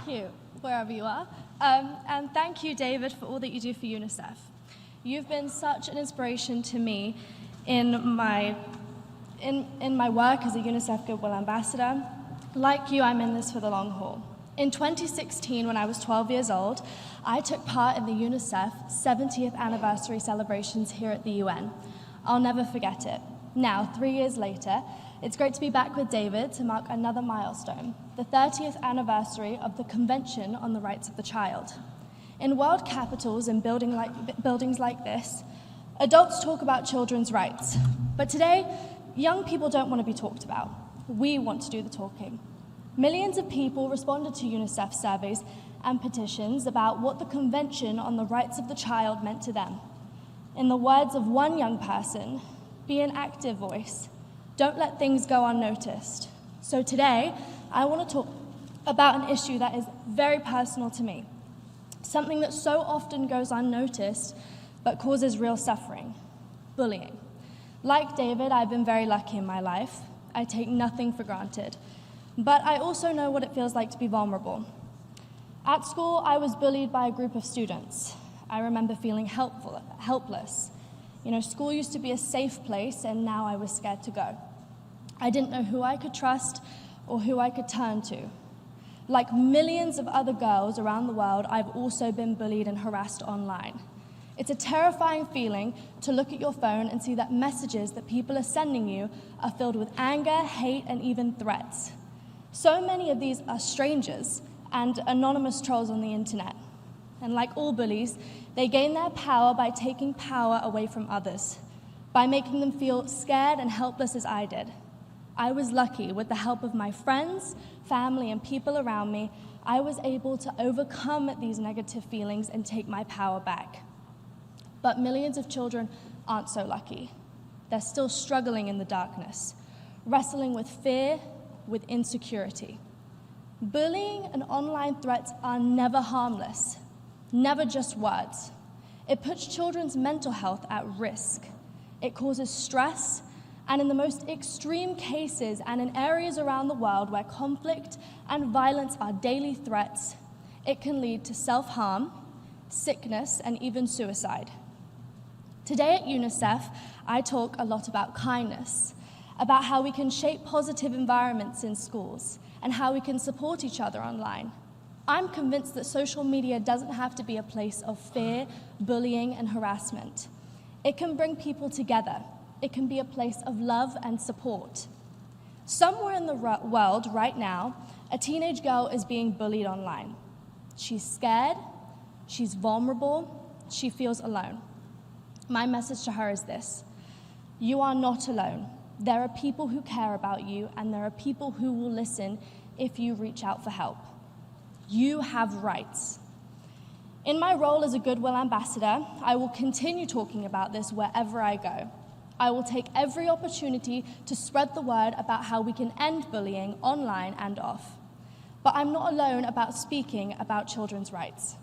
you, wherever you are. And thank you, David, for all that you do for UNICEF. You've been such an inspiration to me in my work as a UNICEF Goodwill Ambassador. Like you, I'm in this for the long haul. In 2016, when I was 12 years old, I took part in the UNICEF 70th anniversary celebrations here at the UN. I'll never forget it. Now, 3 years later, it's great to be back with David to mark another milestone, the 30th anniversary of the Convention on the Rights of the Child. In world capitals and buildings like this, adults talk about children's rights. But today, young people don't want to be talked about. We want to do the talking. Millions of people responded to UNICEF surveys and petitions about what the Convention on the Rights of the Child meant to them. In the words of one young person, be an active voice. Don't let things go unnoticed. So today, I want to talk about an issue that is very personal to me, something that so often goes unnoticed but causes real suffering: bullying. Like David, I've been very lucky in my life. I take nothing for granted. But I also know what it feels like to be vulnerable. At school, I was bullied by a group of students. I remember feeling helpless. You know, school used to be a safe place, and now I was scared to go. I didn't know who I could trust or who I could turn to. Like millions of other girls around the world, I've also been bullied and harassed online. It's a terrifying feeling to look at your phone and see that messages that people are sending you are filled with anger, hate, and even threats. So many of these are strangers and anonymous trolls on the internet. And like all bullies, they gain their power by taking power away from others, by making them feel scared and helpless as I did. I was lucky. With the help of my friends, family, and people around me, I was able to overcome these negative feelings and take my power back. But millions of children aren't so lucky. They're still struggling in the darkness, wrestling with fear, with insecurity. Bullying and online threats are never harmless, never just words. It puts children's mental health at risk. It causes stress, and in the most extreme cases and in areas around the world where conflict and violence are daily threats, it can lead to self-harm, sickness, and even suicide. Today at UNICEF, I talk a lot about kindness, about how we can shape positive environments in schools, and how we can support each other online. I'm convinced that social media doesn't have to be a place of fear, bullying, and harassment. It can bring people together. It can be a place of love and support. Somewhere in the world right now, a teenage girl is being bullied online. She's scared, she's vulnerable, she feels alone. My message to her is this: you are not alone. There are people who care about you, and there are people who will listen if you reach out for help. You have rights. In my role as a Goodwill Ambassador, I will continue talking about this wherever I go. I will take every opportunity to spread the word about how we can end bullying online and off. But I'm not alone about speaking about children's rights.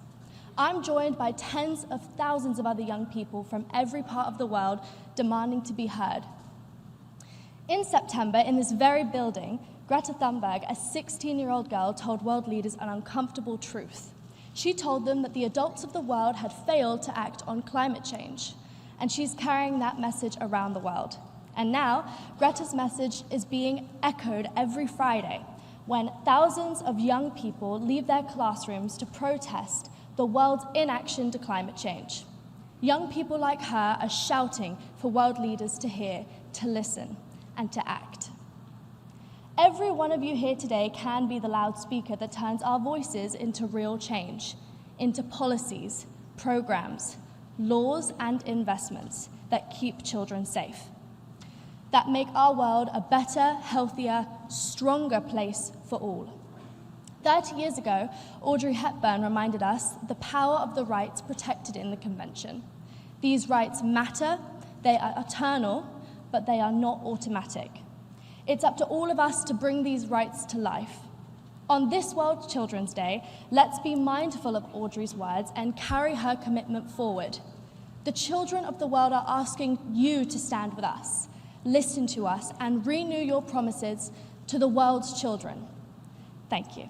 I'm joined by tens of thousands of other young people from every part of the world demanding to be heard. In September, in this very building, Greta Thunberg, a 16-year-old girl, told world leaders an uncomfortable truth. She told them that the adults of the world had failed to act on climate change, and she's carrying that message around the world. And now, Greta's message is being echoed every Friday when thousands of young people leave their classrooms to protest the world's inaction to climate change. Young people like her are shouting for world leaders to hear, to listen, and to act. Every one of you here today can be the loudspeaker that turns our voices into real change, into policies, programs, laws, and investments that keep children safe, that make our world a better, healthier, stronger place for all. 30 years ago, Audrey Hepburn reminded us the power of the rights protected in the Convention. These rights matter, they are eternal, but they are not automatic. It's up to all of us to bring these rights to life. On this World Children's Day, let's be mindful of Audrey's words and carry her commitment forward. The children of the world are asking you to stand with us, listen to us, and renew your promises to the world's children. Thank you.